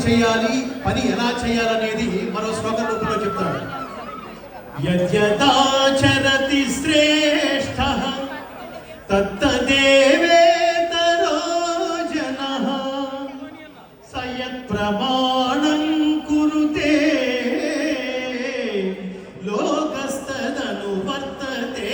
చేయాలి, పని ఎలా చేయాలనేది మరో శ్లోకం రూపంలో చెప్తాడు. యజ్ఞదాచరతి శ్రేష్ఠః తత్తదేవేతరో జనః సయత్ ప్రమాణం కురుతే లోకస్తదను వర్తతే.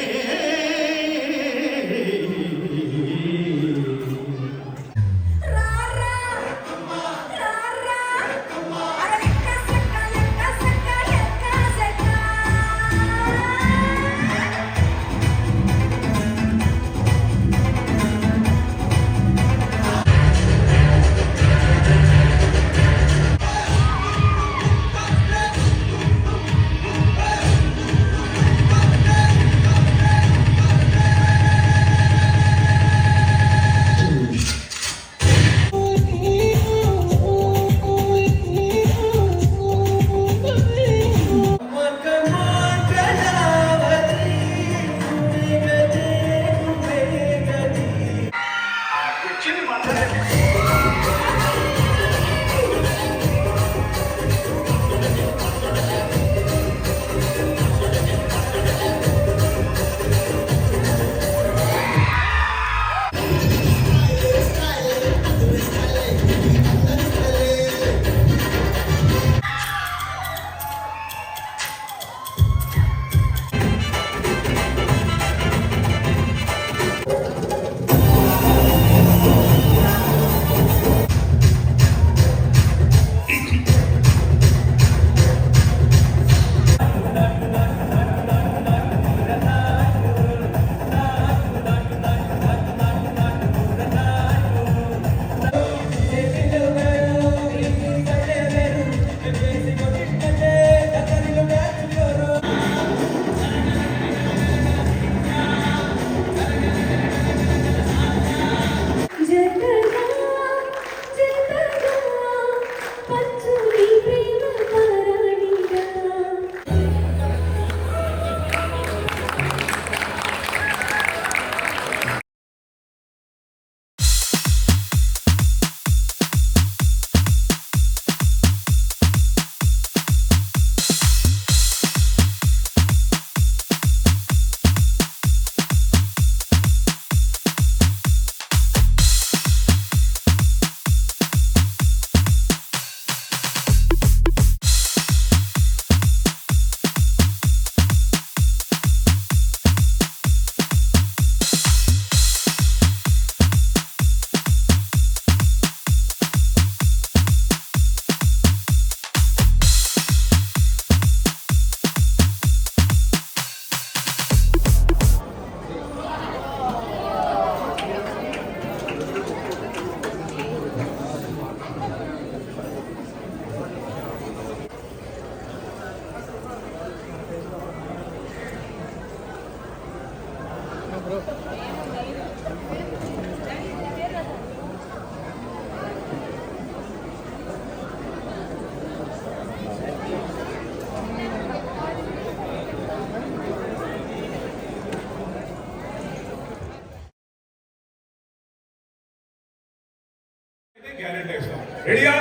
రెడీయా?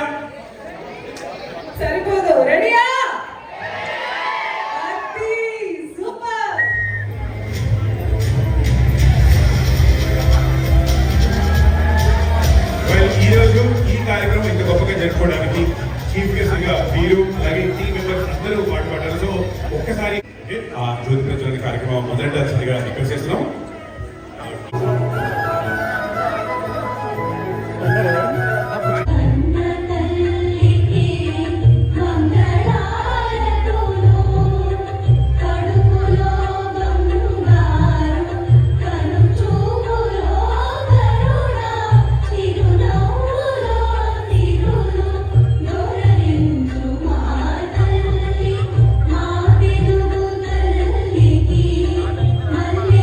సరిపోదు. రెడీయా? సూపర్. ఈరోజు ఈ కార్యక్రమం ఇంత గొప్పగా జరుపుకోవడానికి చీఫ్ గెస్ట్ గా మీరు అలాగే టీమ్ మెంబర్స్ అందరూ పాటుపడ్డారు. సో ఒక్కసారి ఆ జ్యోతి ప్రజ్వలన కార్యక్రమం మొదలెట్టాల్సిందిగా రిక్వెస్ట్ చేస్తున్నాం. Mali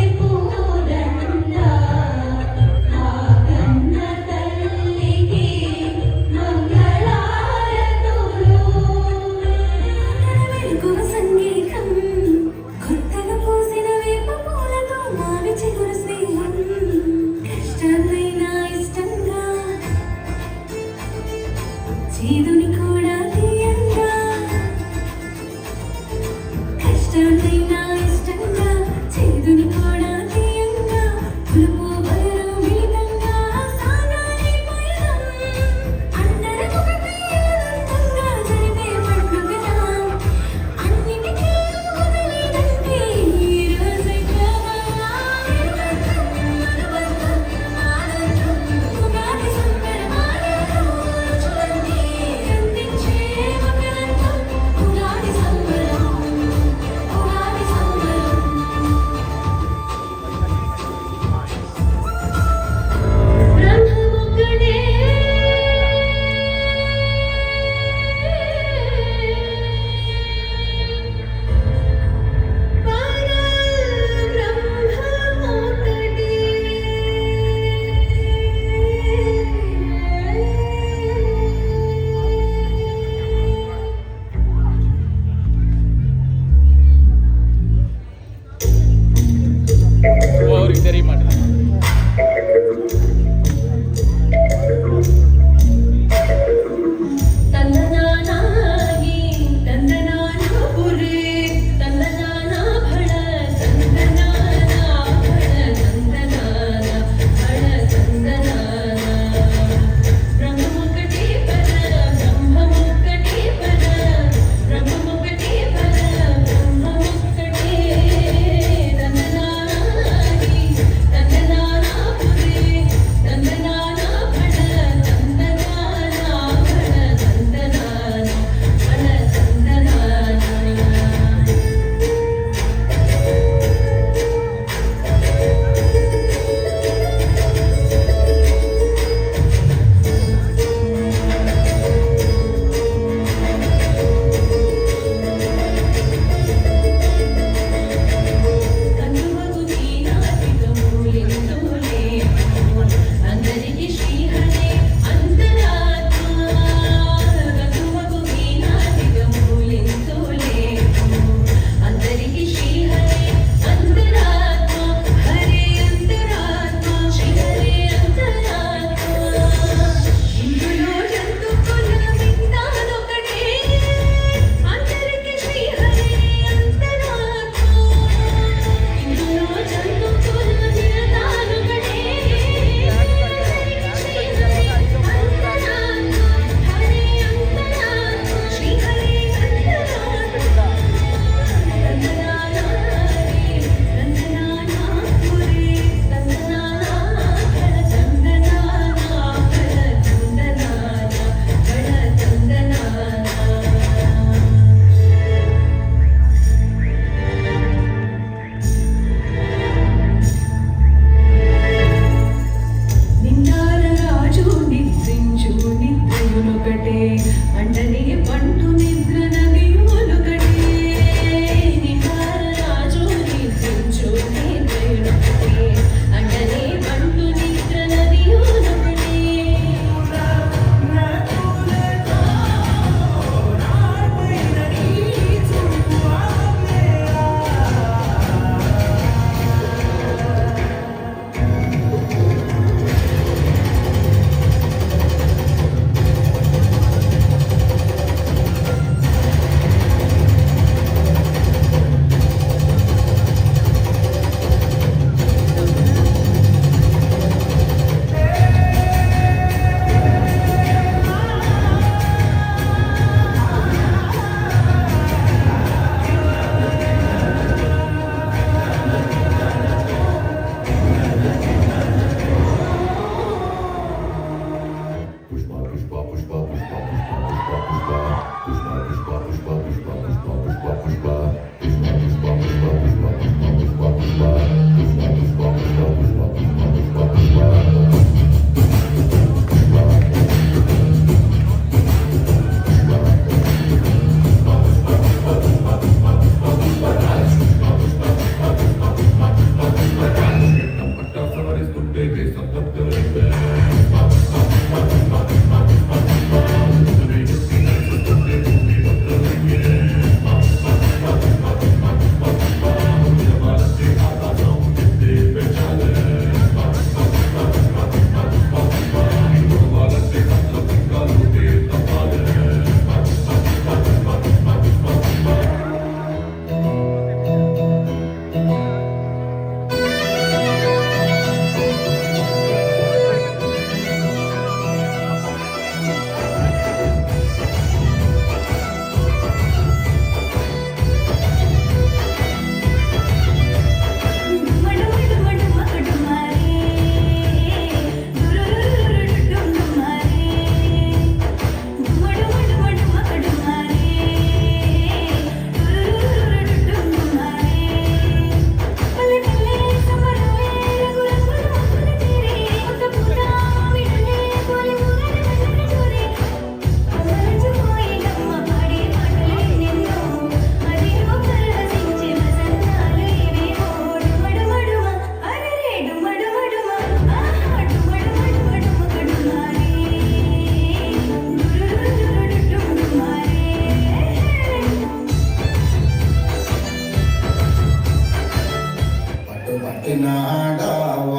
పుట్టినాడ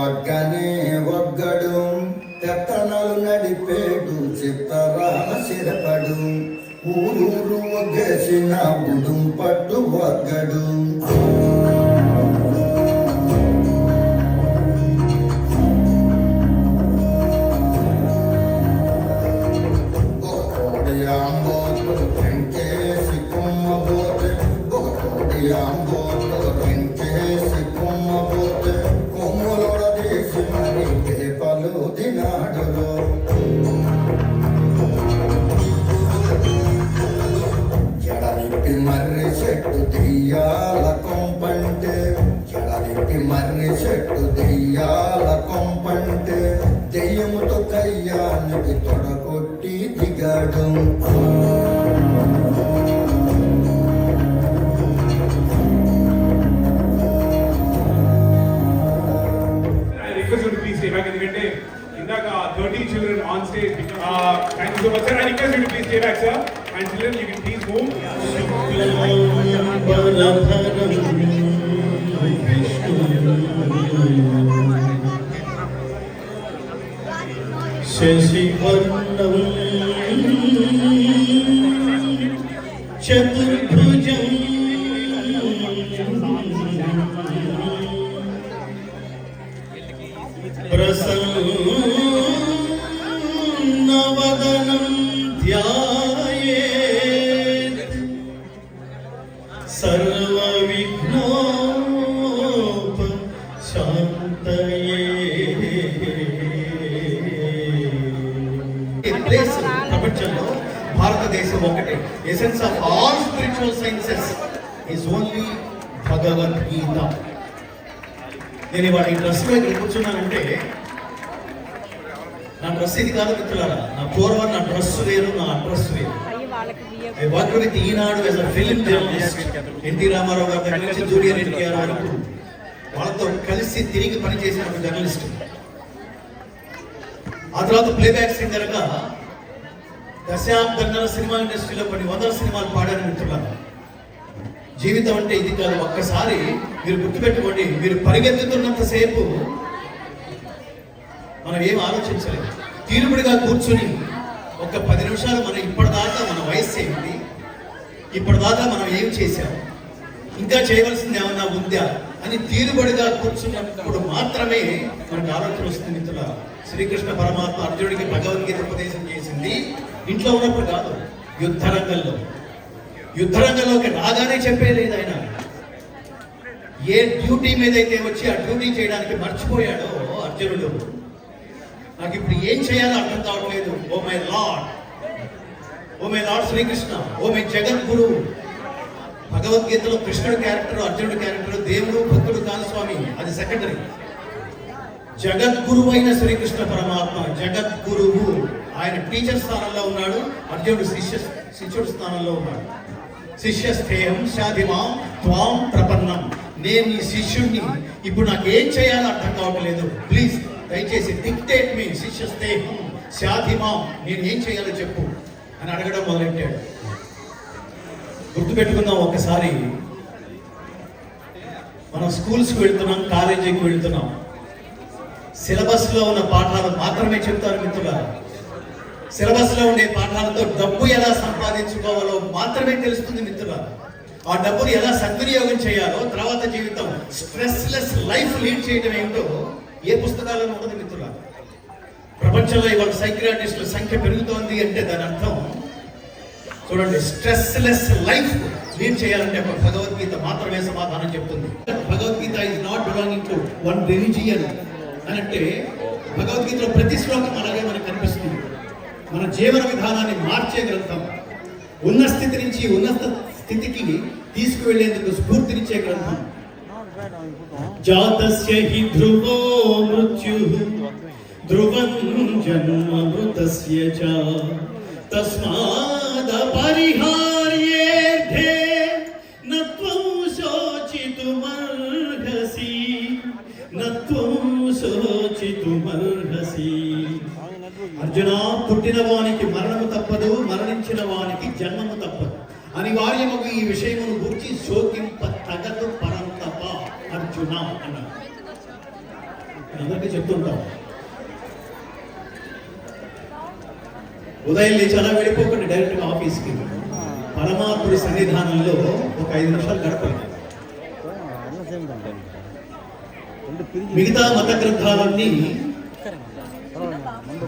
ఒగ్గనే ఒగ్గడు పెత్తనలు నడిపేడు చిత్తరాల సిరపడు ఊరూరు ఒగ్గేసిన గుడుం పట్టు ఒగ్గడు మర్రి చెట్టు దెయ్యాల కొంపంటే ఎడలిపి మర్రి చెట్టు దెయ్యాల కొంపంటే దెయ్యముతో కయ్యానికి తొడగొట్టి దిగాడు ఎందుకంటే ఇందాక 30 children on stage. Thank you so much, sir. I request you to please stay back, sir. And children, you can please move. శశివర్ణం చతుర్భుజం ప్రసన్నవదనం ధ్యాయేత్ సర్వవిఘ్నోప శాంతయే. ప్రపంచంలో భారతదేశం ఒకటే. Essence of all spiritual sciences is only Bhagavad Gita. నేను ఇవాళ ఈ డ్రెస్లో ఇక్కడ కూర్చున్నానంటే నా డ్రెస్ ఇది కాదు మిత్రులారా. నా పూర్వం నా డ్రెస్ వేరు, నా అడ్రస్ వేరు. I work with Eenadu as a film journalist. NT Rama Rao గారి దగ్గర నుంచి జూనియర్ ఎన్టీఆర్ వరకు వాళ్ళతో కలిసి తిరిగి పనిచేసిన ఒక జర్నలిస్ట్. ఆ తర్వాత ప్లేబ్యాక్ సింగర్గా దశాబ్దంగా సినిమా ఇండస్ట్రీలో కొన్ని 100 సినిమాలు పాడారు మిత్రులారా. జీవితం అంటే ఇది కాదు. ఒక్కసారి మీరు గుర్తుపెట్టుకోండి, మీరు పరిగెత్తుతున్నంతసేపు మనం ఏం ఆలోచించలేదు. తీరుబడిగా కూర్చుని ఒక 10 నిమిషాలు మనం ఇప్పటిదాకా మన వయస్సు ఏమిటి, ఇప్పటిదాకా మనం ఏం చేశాం, ఇంకా చేయవలసింది ఏమన్నా ఉందా అని తీరుబడిగా కూర్చున్నప్పుడు మాత్రమే మనకు ఆలోచన వస్తుంది మిత్రులారా. శ్రీకృష్ణ పరమాత్మ అర్జునుడికి భగవద్గీత ఉపదేశం చేసింది ఇంట్లో ఉన్నప్పుడు కాదు, యుద్ధరంగంలో. యుద్ధరంగంలోకి రాగానే చెప్పేలేదు ఆయన. ఏ డ్యూటీ మీద అయితే వచ్చి ఆ డ్యూటీ చేయడానికి మర్చిపోయాడో అర్జునుడు, నాకు ఇప్పుడు ఏం చేయాలో అర్థం కావట్లేదు. Oh my lord, oh my lord Srikrishna, oh my Jagadguru. భగవద్గీతలో కృష్ణుడు క్యారెక్టర్, అర్జునుడు క్యారెక్టర్, దేవుడు భక్తుడు కాదు స్వామి, అది సెకండరీ. జగద్గురువు అయిన శ్రీకృష్ణ పరమాత్మ జగద్గురువు. ఆయన టీచర్ స్థానంలో ఉన్నాడు, అర్జునుడు శిష్యుడు స్థానంలో ఉన్నాడు. శిష్యస్థేహం శాధిమాం త్వాం ప్రపన్నం. నేను ఈ శిష్యుడిని, ఇప్పుడు నాకు ఏం చేయాలో అర్థం కావట్లేదు, ప్లీజ్ దయచేసి డిక్టేట్ మీ. శిష్యస్థేహం శాధిమాం, నేను ఏం చేయాలో చెప్పు అని అడగడం మొదలెట్టాడు. గుర్తుపెట్టుకుందాం, ఒకసారి మనం స్కూల్స్కి వెళ్తున్నాం, కాలేజీకి వెళ్తున్నాం, సిలబస్లో ఉన్న పాఠాలు మాత్రమే చెప్తారు మిత్రులారా. సిలబస్లో ఉండే పాఠాలతో డబ్బు ఎలా సంపాదించుకోవాలో మాత్రమే తెలుస్తుంది మిత్రులారా. ఆ డబ్బును ఎలా సద్వినియోగం చేయాలో, తర్వాత జీవితం స్ట్రెస్లెస్ లైఫ్ లీడ్ చేయడం ఏమిటో ఏ పుస్తకాలను ఉండదు మిత్రులారా. ప్రపంచంలో ఇవాళ సైకియాట్రిస్టుల సంఖ్య పెరుగుతోంది అంటే దాని అర్థం చూడండి, స్ట్రెస్లెస్ లైఫ్ లీడ్ చేయాలంటే ఒక భగవద్గీత మాత్రమే సమాధానం చెప్తుంది. Bhagavad Gita is not belonging to one religion అని అంటే, భగవద్గీతలో ప్రతి శ్లోకం అలాగే మనకు కనిపిస్తుంది. మన జీవన విధానాన్ని మార్చే గ్రంథం, ఉన్న స్థితి నుంచి ఉన్నత స్థితికి తీసుకువెళ్లేందుకు స్ఫూర్తినిచ్చే గ్రంథం. జాతస్య హి ధ్రువో మృత్యుః ధ్రువం జన్మ మృతస్య చ తస్మాదపరిహార్యేర్థే నత్వం శోచితుమర్హసి నత్వం శోచితుమర్హసి. అర్జున, పుట్టిన వానికి మరణము తప్పదు, మరణించిన వానికి జన్మము తప్పదు. అనివార్యముగా ఈ విషయమును గురించి శోకింప తగదు పరంతప అర్జున అన్నారు. అందరికీ చెప్తుంటాం, ఉదయం లేచి అలా వెళ్ళిపోకండి డైరెక్ట్గా ఆఫీస్కి. పరమాత్ముడి సన్నిధానంలో ఒక 5 నిమిషాలు గడపండి. మిగతా మత గ్రంథాలన్నీ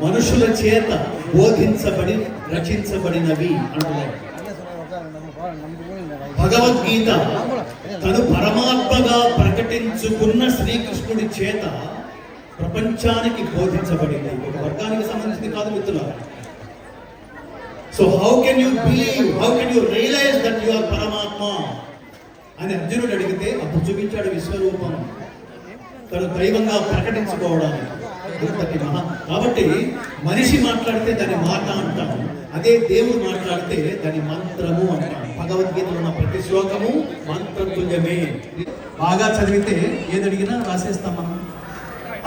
మనుషుల చేత బోధించబడి రచించబడినవి అంటున్నారు. భగవద్గీత తను పరమాత్మగా ప్రకటించుకున్న శ్రీకృష్ణుడి చేత ప్రపంచానికి బోధించబడింది, ఒక వర్గానికి సంబంధించింది కాదు మిత్రులారా. So how can you believe, how can you realize that you are పరమాత్మ అని అర్జునుడు అడిగితే అప్పుడు చూపించాడు విశ్వరూపం, తను దైవంగా ప్రకటించుకోవడానికి. కాబట్టి మనిషి మాట్లాడితే దాని మాట అంటాం, అదే దేవుడు మాట్లాడితే దాని మంత్రము అంటాం. భగవద్గీతలో ఉన్న ప్రతి శ్లోకము మంత్రతుల్యమే. బాగా చదివితే ఏదడిగినా రాసేస్తాం మనం,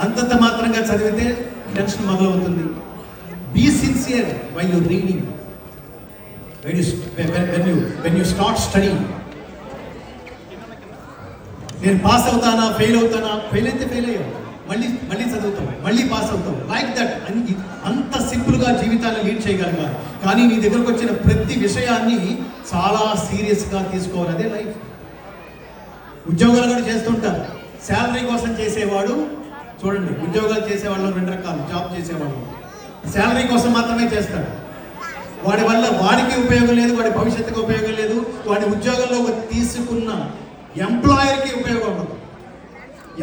అంతంత మాత్రంగా చదివితే టెన్షన్ మొదలవుతుంది. Be sincere while you reading, when you start studying. నేను పాస్ అవుతానా ఫెయిల్ అవుతానా, ఫెయిల్ అయితే ఫెయిల్ అయ్యావు, మళ్ళీ చదువుతావు, మళ్ళీ పాస్ అవుతావు. Like that. అంత సింపుల్గా జీవితాన్ని లీడ్ చేయగలగాలి. కానీ నీ దగ్గరకు వచ్చిన ప్రతి విషయాన్ని చాలా సీరియస్గా తీసుకోవాలి. అదే లైఫ్. ఉద్యోగాలు కూడా చేస్తుంటారు, శాలరీ కోసం చేసేవాడు. చూడండి, ఉద్యోగాలు చేసేవాళ్ళు 2 రకాలు. జాబ్ చేసేవాళ్ళు శాలరీ కోసం మాత్రమే చేస్తాడు, వాడి వల్ల వాడికి ఉపయోగం లేదు, వాడి భవిష్యత్తుకి ఉపయోగం లేదు, వాడి ఉద్యోగంలో తీసుకున్న ఎంప్లాయర్కి ఉపయోగం ఉండదు.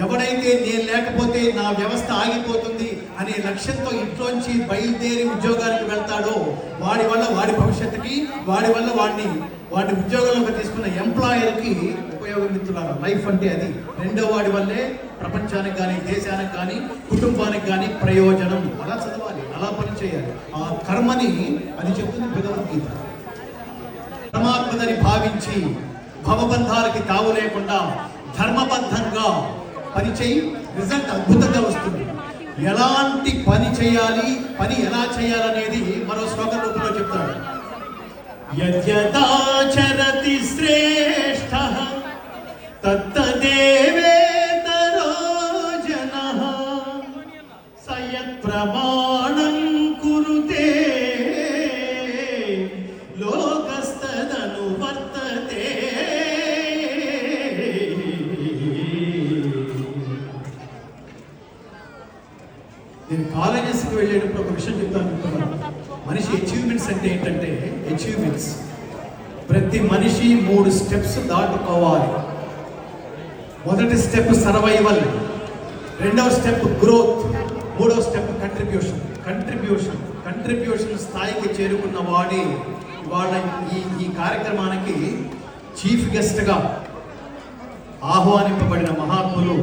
ఎవడైతే నేను లేకపోతే నా వ్యవస్థ ఆగిపోతుంది అనే లక్ష్యంతో ఇంట్లోంచి బయలుదేరి ఉద్యోగానికి వెళ్తాడో వాడి వల్ల వాడి భవిష్యత్తుకి, వాడి వల్ల వాడిని ఉద్యోగంలోకి తీసుకున్న ఎంప్లాయర్కి ఉపయోగం. మిత్రులారా, లైఫ్ అంటే అది. రెండో వాడి వల్లే ప్రపంచానికి కానీ, దేశానికి కానీ, కుటుంబానికి కానీ ప్రయోజనం. అలా చదవాలి, అలా పని చేయాలి. ఆ కర్మని అది చెప్తుంది భగవద్గీత. పరమాత్మదని భావించి భవబంధాలకి తావు లేకుండా ధర్మబద్ధంగా పని చేయి, రిజల్ట్ అద్భుతంగా వస్తుంది. ఎలాంటి పని చేయాలి, పని ఎలా చేయాలనేది మరో శ్లోకం రూపంలో చెప్తాడు. యద్యదాచరతి శ్రేష్ఠః తత్తదేవేతరో జనః సయత్ ప్రమాణం కురుతే లోకస్తదను వర్తతే. నేను కాలేజెస్కి వెళ్ళేటప్పుడు ఒక విషయం చెప్తాను. మనిషి అచీవ్మెంట్స్ అంటే ఏంటంటే, అచీవ్మెంట్స్ ప్రతి మనిషి 3 స్టెప్స్ దాటుకోవాలి. మొదటి స్టెప్ సర్వైవల్, రెండవ స్టెప్ గ్రోత్, మూడవ స్టెప్ కంట్రిబ్యూషన్ స్థాయికి చేరుకున్న వాడి వాళ్ళ ఈ కార్యక్రమానికి చీఫ్ గెస్ట్గా ఆహ్వానింపబడిన మహాత్ములు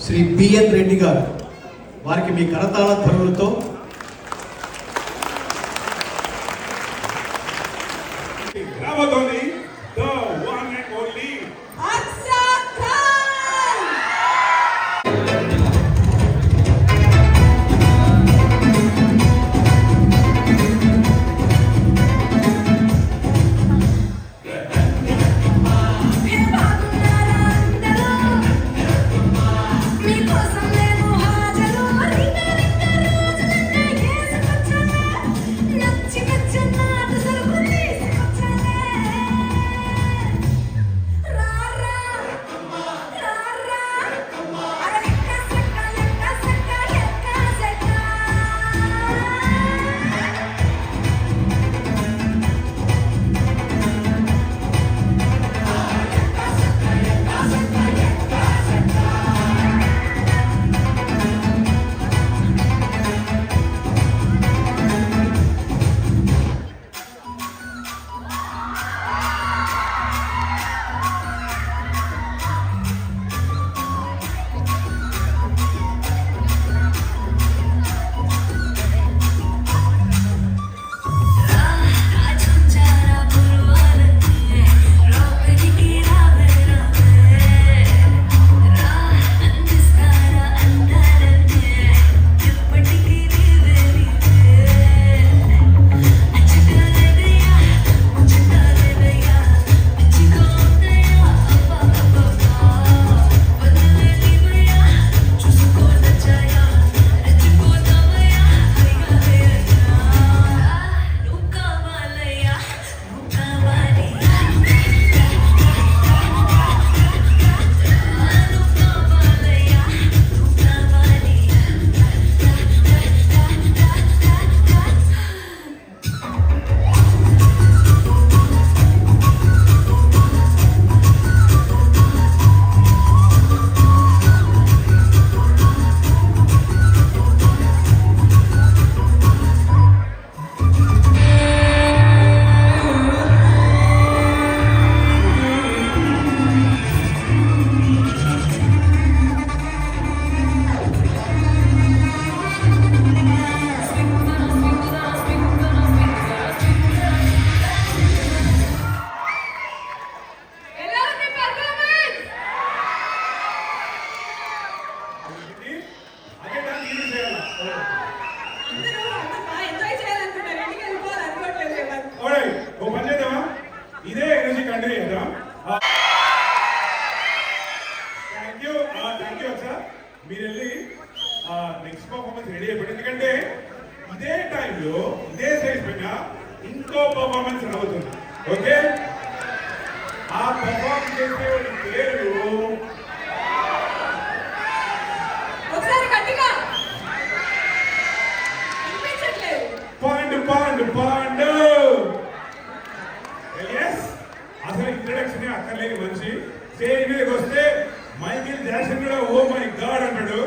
శ్రీ బిఎన్ రెడ్డి గారు. వారికి మీ కరతాళ ధ్వనులతో రాబోతోంది the one and only Aksa Khan. మీకోసం నేను హాజరు రింగ రింగ రోజున స్టేజ్ పైన ఇంకో పర్ఫార్మెన్స్ రాబోతుంది. ఓకే, ఆ పర్ఫార్మెన్స్ చేసేవాడి పేరు ఒకసారి గట్టిగా వినిపించట్లేదు. పాండు పాండు పాండు. ఎస్, అసలు ఇంట్రడక్షన్ అక్కర్లేని మనిషి స్టేజ్ మీదకి వస్తే మైకేల్ జాక్సన్ కూడా ఓ మై గాడ్ అంటాడు,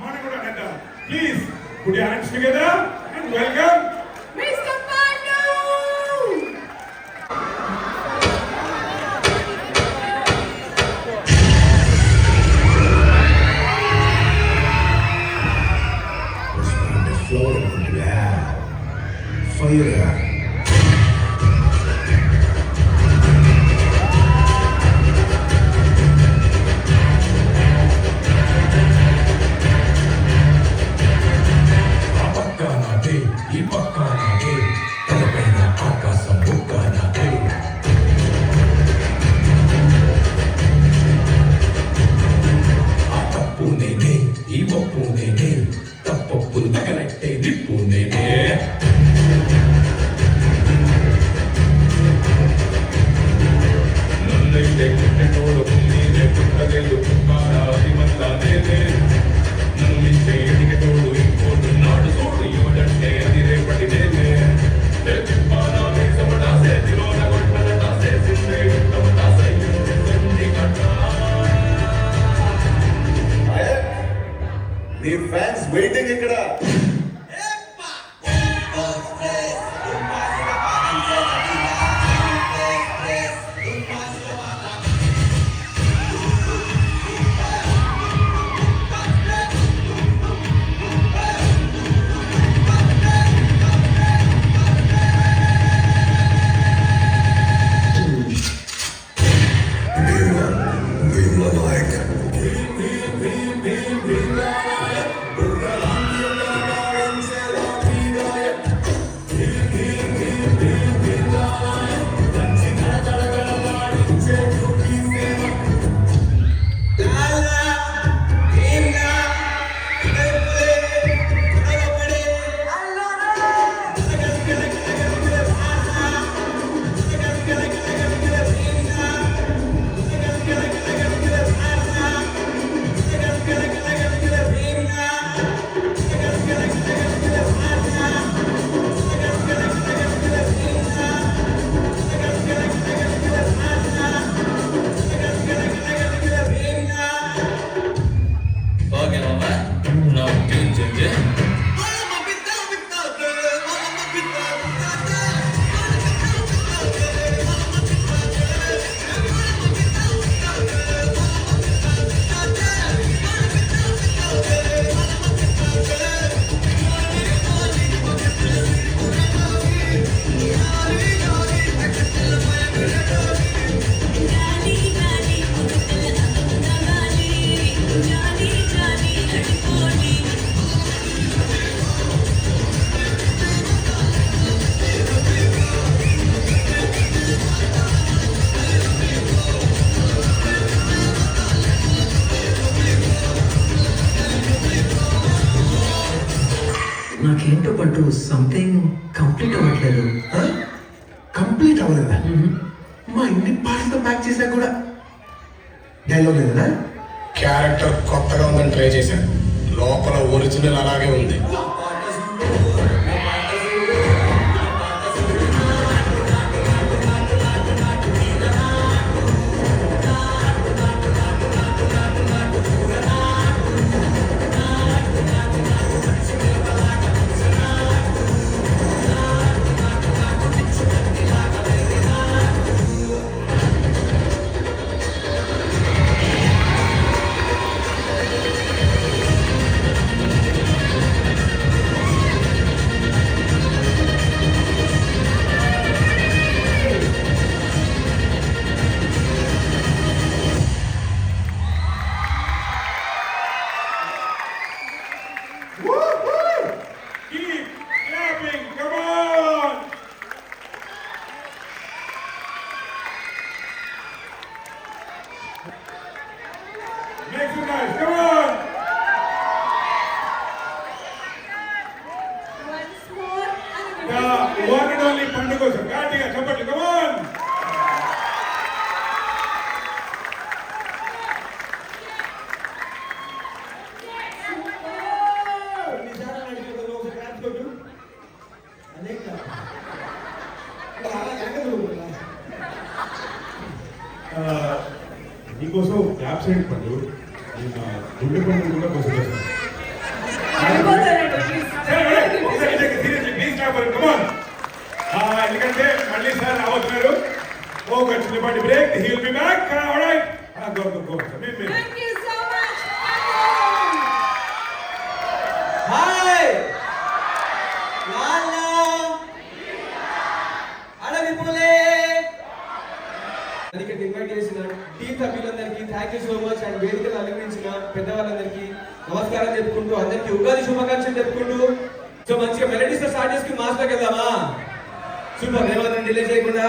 మనం కూడా అంటాం. Please put your hands together and welcome Mr. Pandu. Fire. ఈ పక్కనే తలపైన ఆకాశం బుక్కనే ఆ తప్పు నేనే, ఈ ఒప్పు నేనే, తప్పప్పులు తగలట్టే నిప్పు నేనే. నన్నైతే కుట్టెటోడు నీనే పుట్టలేదు పుట్టాలి మళ్ళా నేనే. నన్నింటే ఎదిగటోడు ఇంకోడు నాడు తోడు ఇవ్వడంటే అది రేపటి నేనే. నీ ఫ్యాన్స్ వెయిటింగ్ ఇక్కడ. నాకేంటో పట్టు సంథింగ్ కంప్లీట్ అవ్వట్లేదు. కంప్లీట్ అవ్వలేదా? మా ఇన్ని పాటలతో ప్యాక్ చేసా కూడా డైలాగ్ లేదా? క్యారెక్టర్ కొత్తగా ఉందని ట్రై చేశాను, లోపల ఒరిజినల్ అలాగే ఉంది. వన్ అండ్ ఓన్లీ పండు కోసం గట్టిగా చెప్పండి కమాన్. నీకోసం యాబ్సెంట్ పండు గుండె పండు కూడా కోసం చేస్తాను. ఎందుకంటే మళ్ళీ సార్ రాబోతున్నారు. ఒక చిన్నపాటి break. He will be back. Alright, go go go. Thank you so much. Hi లాలా అడవి పూలే అందుకే ఇన్వైట్ చేసిన టీం సభ్యులందరికీ thank you so much. And వేదికను అలంకరించిన పెద్దవాళ్ళందరికీ నమస్కారం చెప్పుకుంటూ అందరికీ ఉగాది శుభాకాంక్షలు చెప్పుకుంటూ సో మంచిగా మెలడీస్ తో స్టార్ట్ చేసుకుని మాస్లోకి వెళ్దామా? సూపర్. ఏమాత్రం డిలే చేయకుండా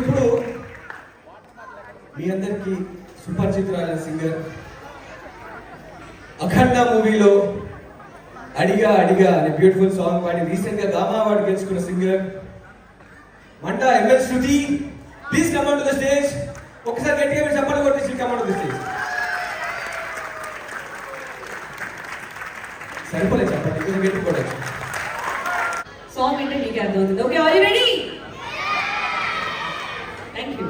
ఇప్పుడు మీ అందరికి సుపరిచితురాల సింగర్, అఖండ మూవీలో అడిగా అడిగా అనే బ్యూటిఫుల్ సాంగ్ పాడి రీసెంట్ గా గామా అవార్డు గెలుచుకున్న సింగర్ మంట ML Sruthi, please come on to the stage. ఒకసారి గట్టిగా మీరు చప్పట్లు కొట్టేసి come on to the stage. సరిపోలేదు చెప్పండి, కొంచెం గట్టి కొట్టచ్చు. సాంగ్ అంటే మీకు అర్థమవుతుంది. Okay, are you ready? Thank you.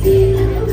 See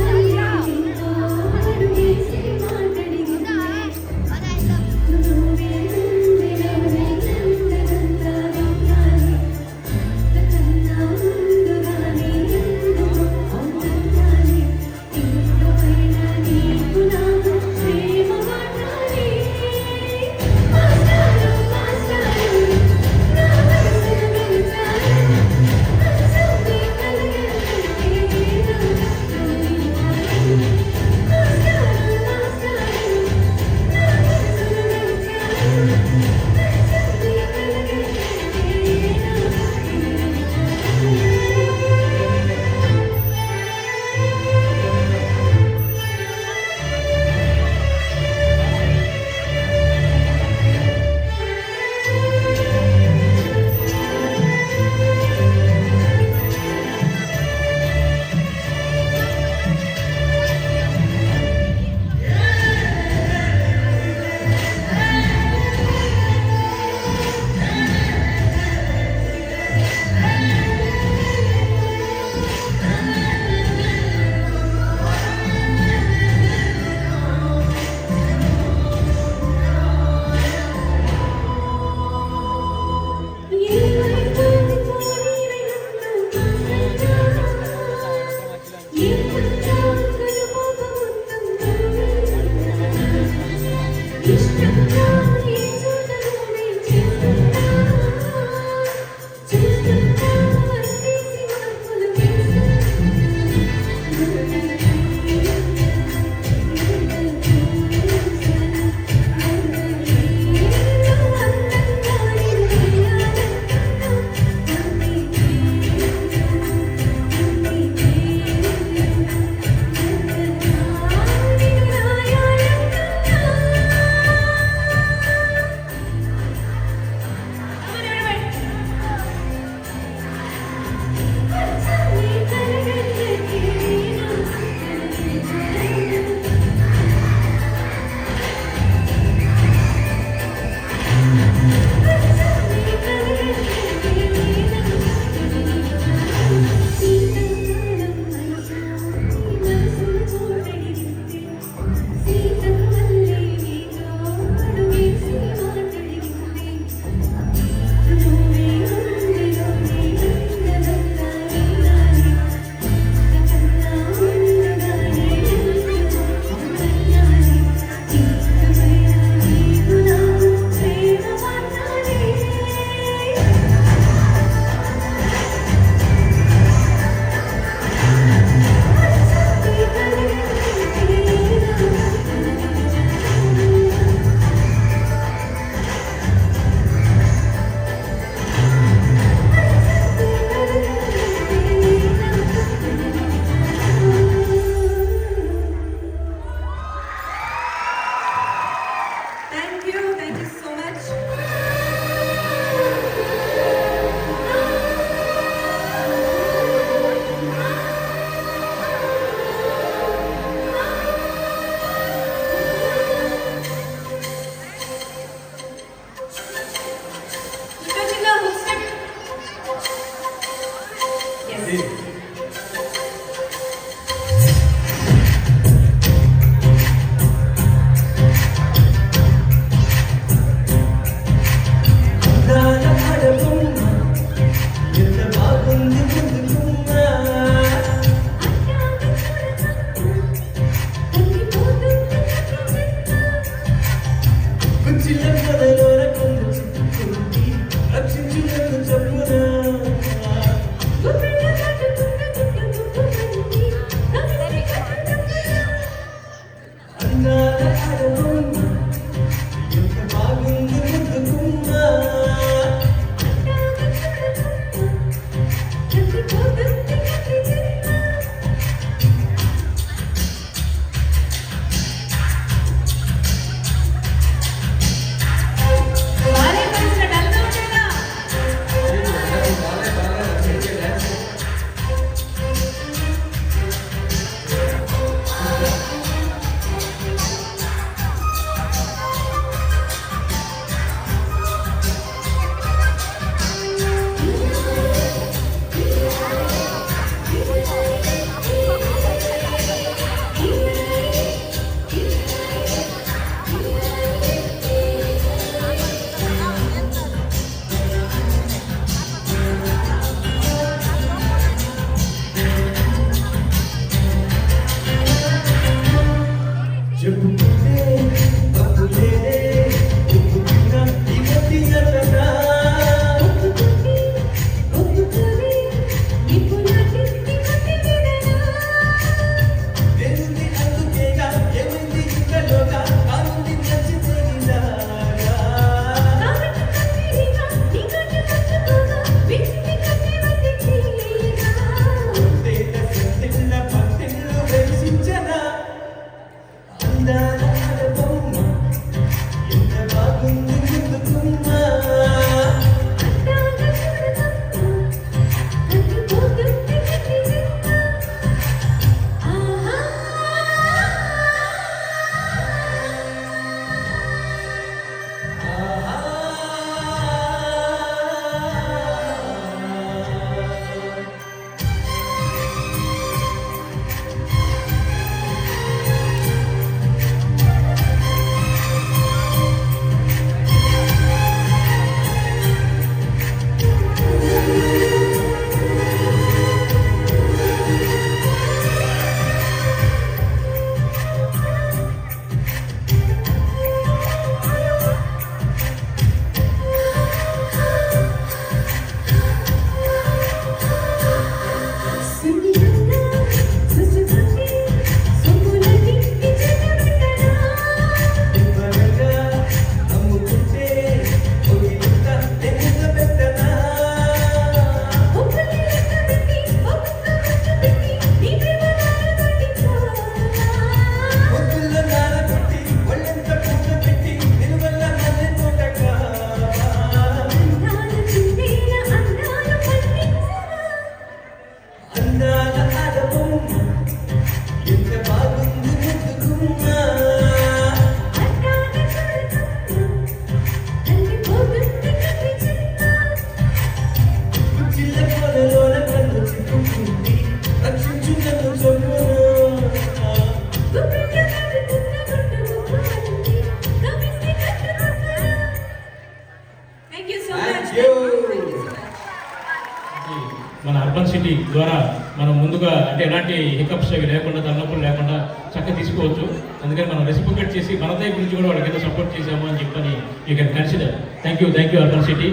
మన అర్బన్ సిటీ ద్వారా మనం ముందుగా అంటే ఎలాంటి హికప్స్ అవి లేకుండా తలనొప్పులు లేకుండా చక్కగా తీసుకోవచ్చు. అందుకని మనం రెసిప్రొకేట్ చేసి మనదే గురించి కూడా వాళ్ళకి ఏదో సపోర్ట్ చేసాము అని చెప్పని you can consider. Thank you urban city.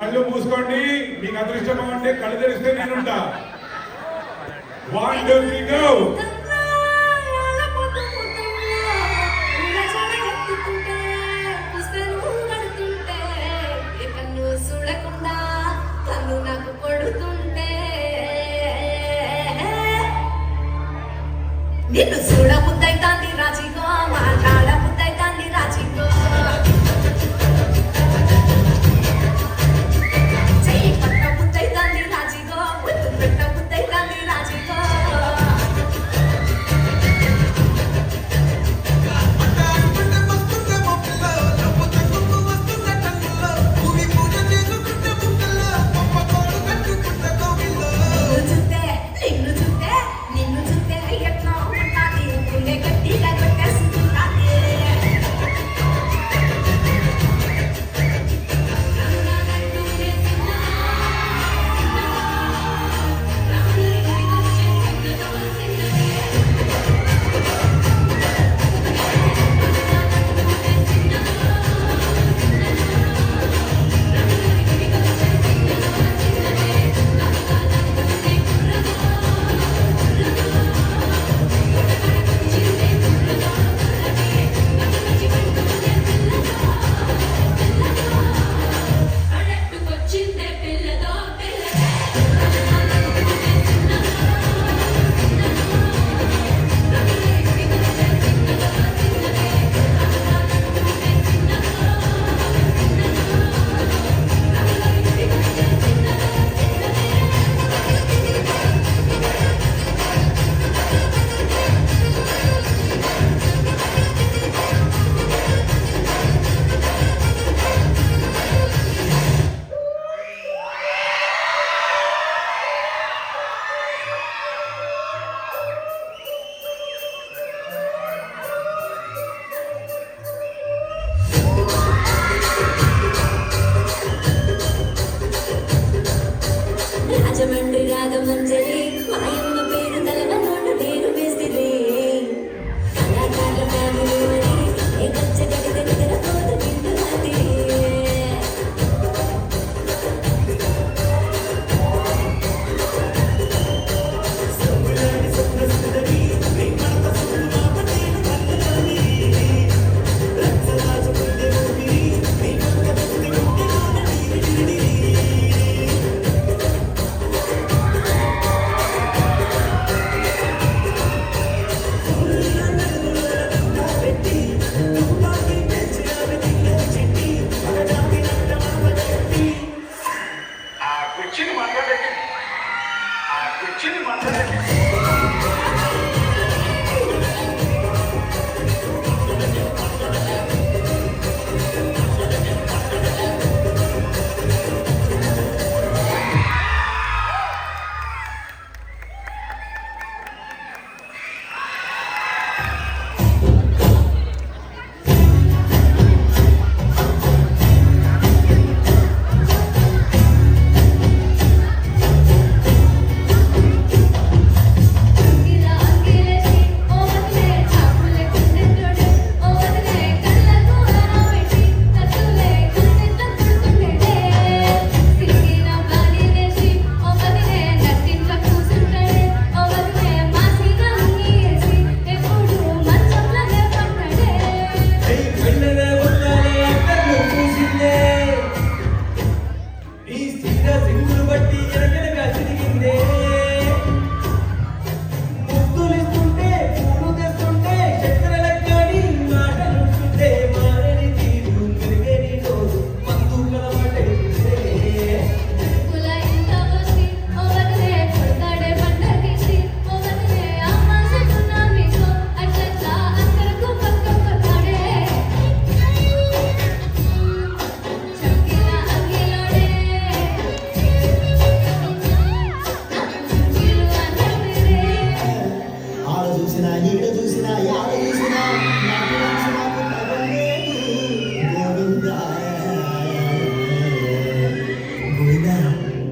కళ్ళు మూసుకోండి, మీకు అదృష్టం అంటే కళ్ళు తెరిస్తే నేనుంటా. 1 2 3 గో. నిన్ను చూడ ముద్దైతాంది రాజిగో, మాట్లాడ ముద్దైతాంది రాజిగో, చెయ్యి పట్ట ముద్దైతాంది రాజిగో, ముద్దు పెట్ట ముద్దైతాంది రాజిగో. నిన్ను చూస్తే ఎట్లా ఉంటాది నుండి రాగమంజరి మాయమ్మ పేరు తలవనోడు నేను వేసిరే కళాకారుల ఫ్యామిలీ మరి ఏ కచ్చ గడిద నిద్రపోదు నిండు రాత్రి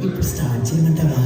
ఇప్పుడు స్టార్ట్ చేయమంటావా?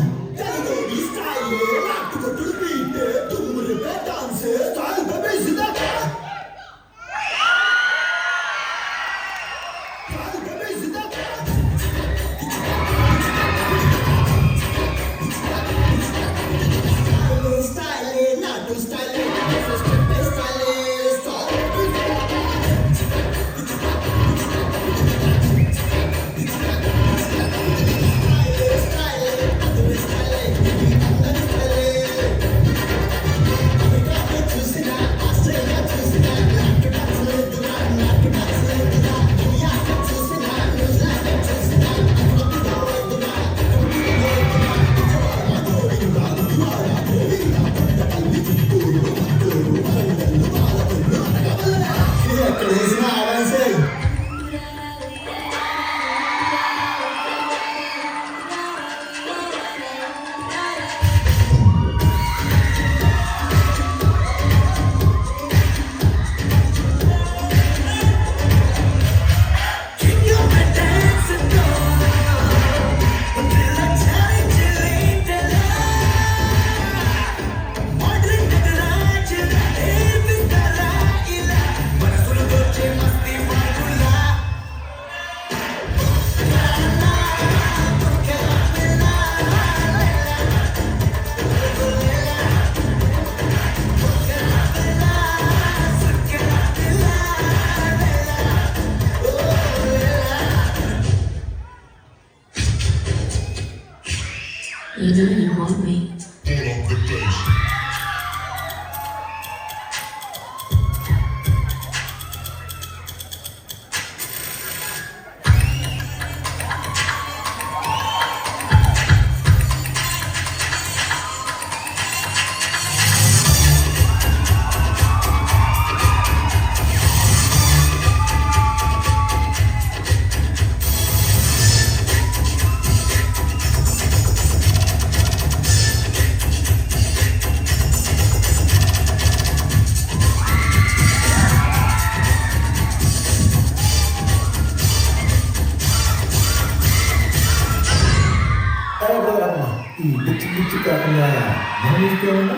You know you want me. పిచ్చి పిచ్చి కాకుండా మనం ఇస్తేమన్నా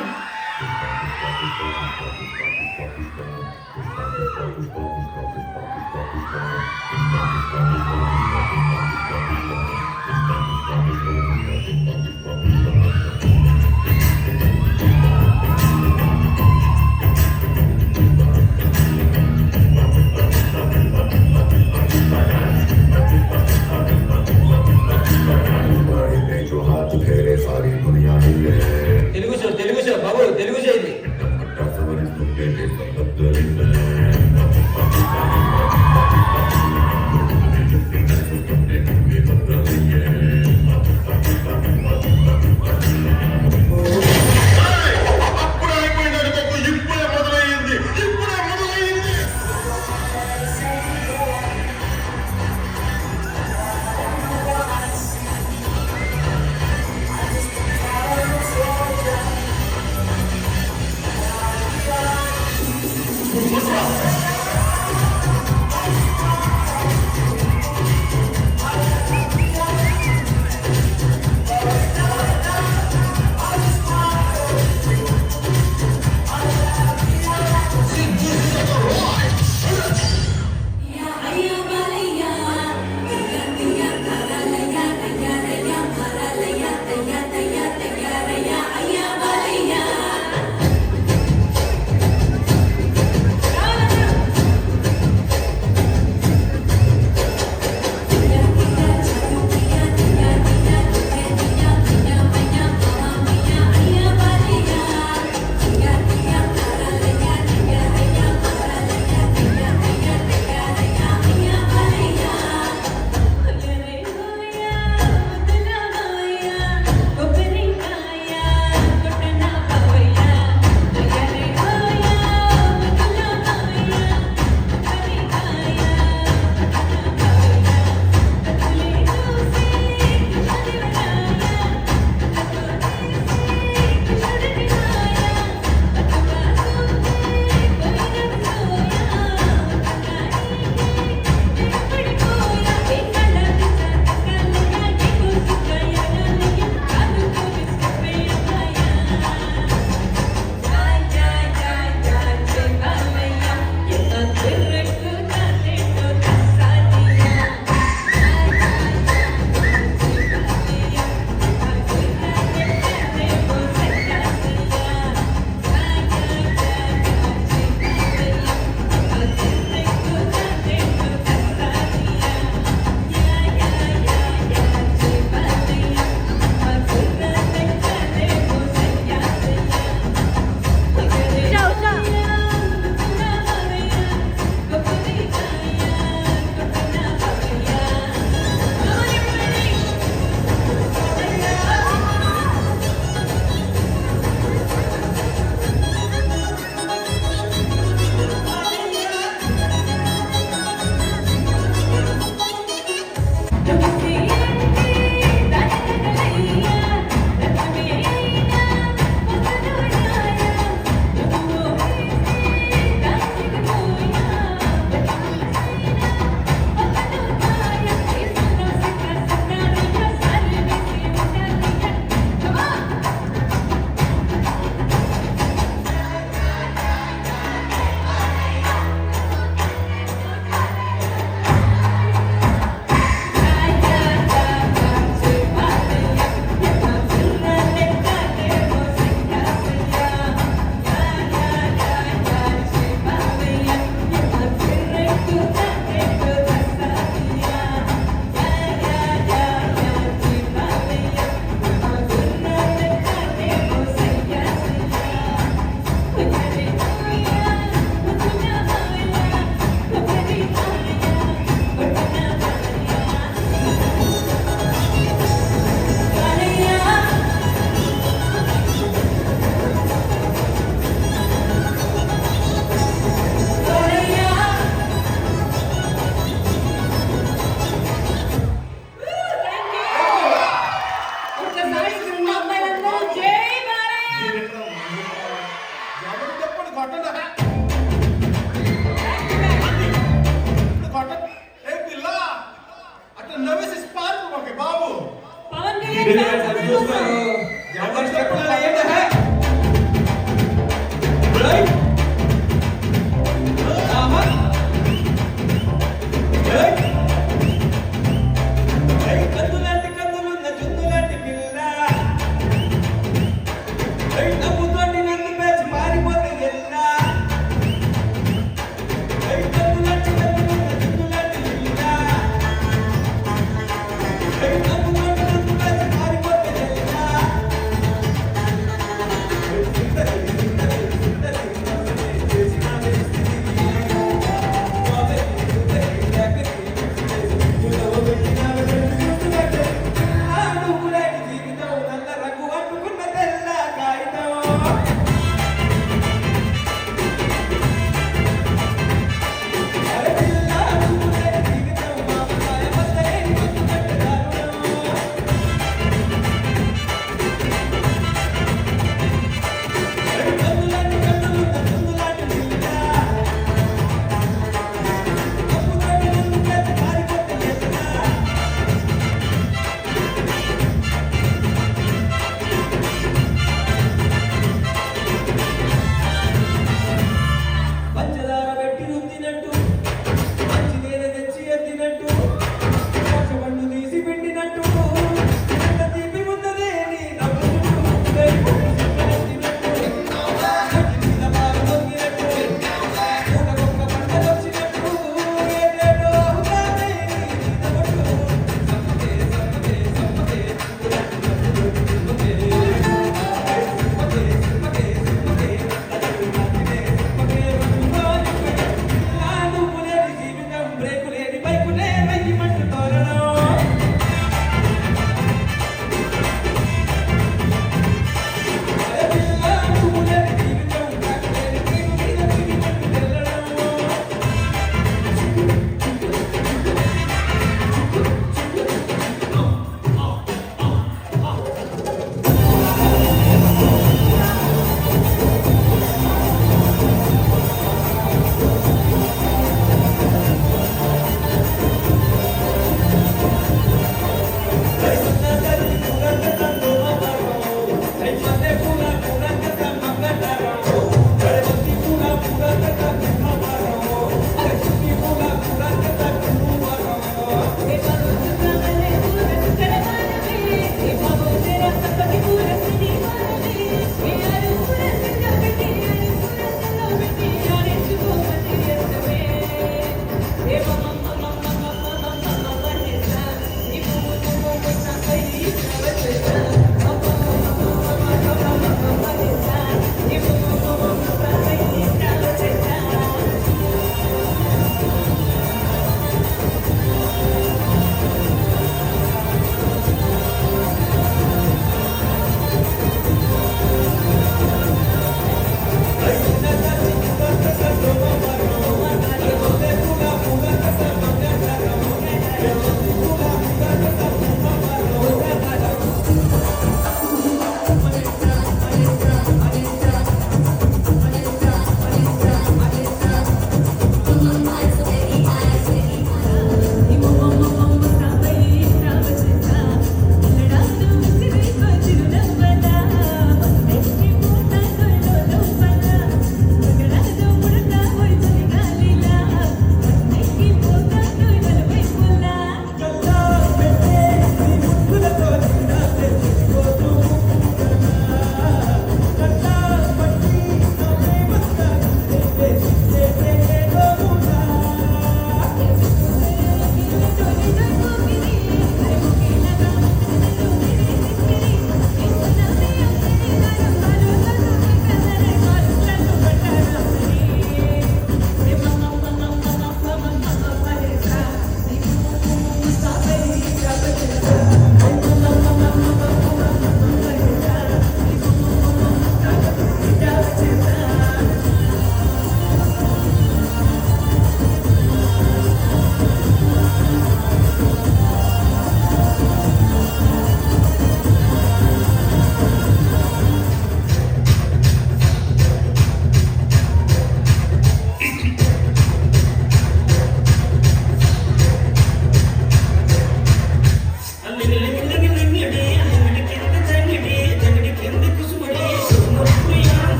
తెలుగు షో బాబు, తెలుగు షో ఇది.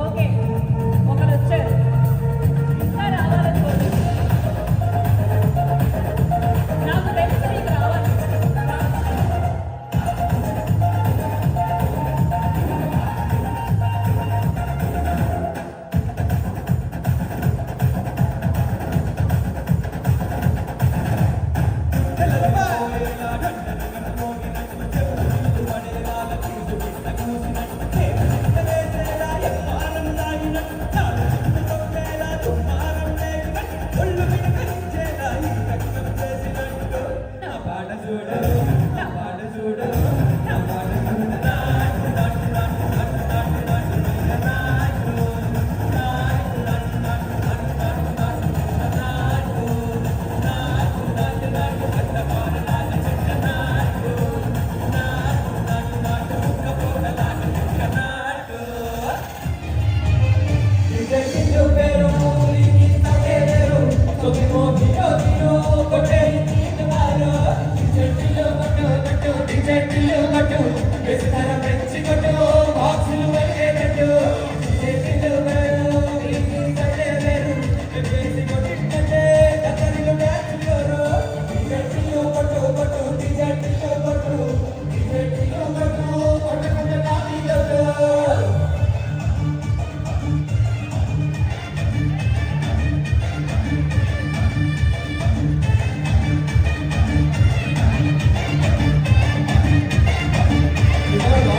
ఓకే ఒకరు వచ్చారు ఇంకా రావాలని కోరుకుంటున్నాను. నాకు తెలుసు నీకు రావాలి. ఇంకా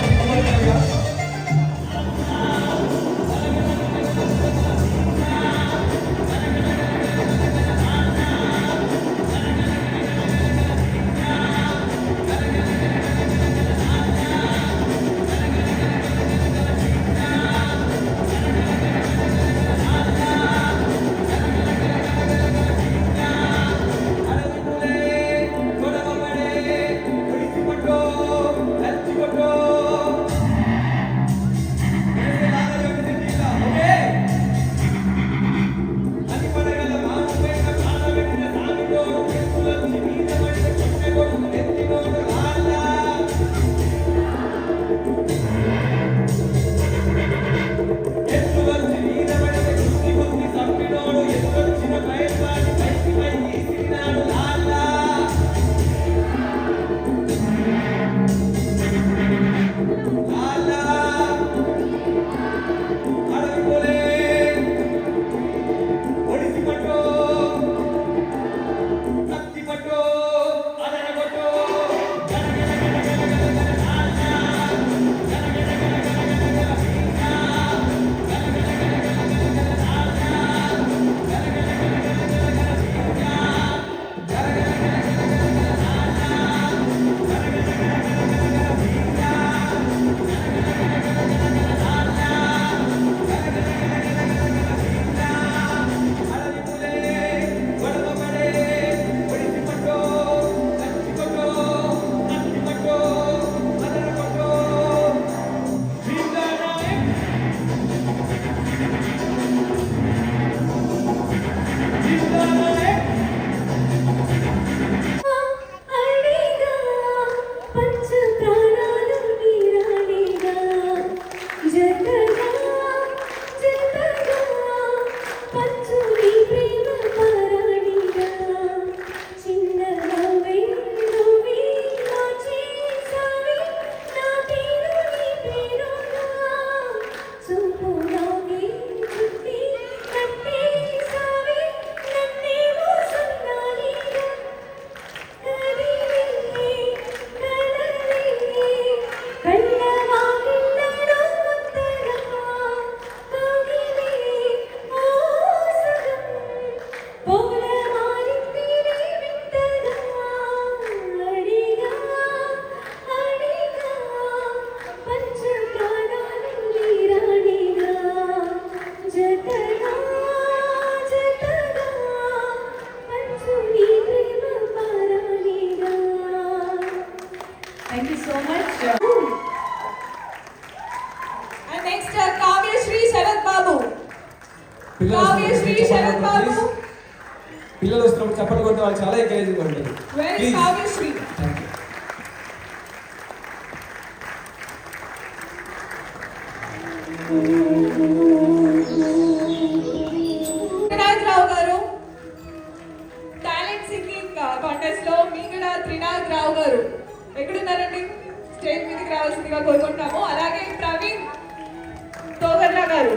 Thank you so much. And next, Kavyashree Sharad Babu. Kavyashree Sharad Babu. పిల్లలు వస్తున్నప్పుడు చప్పట్లు కొట్టే వాళ్ళు చాలా ఎంకరేజింగ్ ఉంటుంది. Where is Kavyashree? త్రినాథ్ రావు గారు టాలెంట్ సింగింగ్ కాంటెస్ట్ లో మీగడ త్రినాథ్ రావు గారు ఎక్కడున్నారండి? స్టేజ్ మీదకి రావాల్సిందిగా కోరుకుంటాము. అలాగే ప్రవీణ్ తోగర్లా గారు